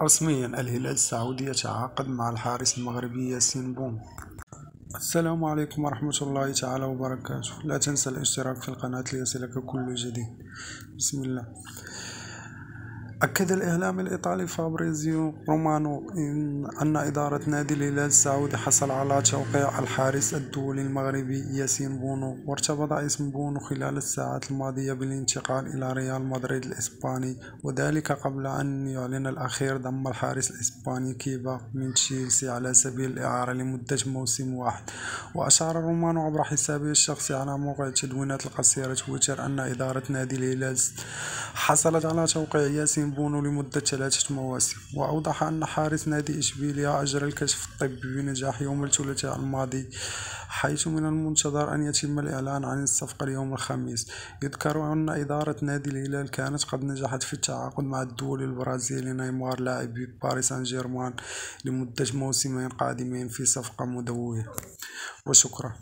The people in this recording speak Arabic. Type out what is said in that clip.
رسميا الهلال السعودي يتعاقد مع الحارس المغربي ياسين بونو. السلام عليكم ورحمة الله تعالى وبركاته. لا تنسى الاشتراك في القناة ليصلك كل جديد. بسم الله. أكد الإعلام الإيطالي فابريزيو رومانو أن إدارة نادي الهلال السعودي حصل على توقيع الحارس الدولي المغربي ياسين بونو، وارتبط اسم بونو خلال الساعات الماضية بالانتقال إلى ريال مدريد الإسباني، وذلك قبل أن يعلن الأخير ضم الحارس الإسباني كيبا من تشيلسي على سبيل الإعارة لمدة موسم واحد. وأشار رومانو عبر حسابه الشخصي على موقع التدوينات القصيرة تويتر أن إدارة نادي الهلال حصلت على توقيع ياسين بونو لمدة 3 مواسم، وأوضح أن حارس نادي إشبيلية أجرى الكشف الطبي بنجاح يوم الثلاثاء الماضي، حيث من المنتظر أن يتم الإعلان عن الصفقة اليوم الخميس. يذكر أن إدارة نادي الهلال كانت قد نجحت في التعاقد مع الدولي البرازيلي نيمار لاعب باريس سان جيرمان لمدة موسمين قادمين في صفقة مدوية. وشكرا.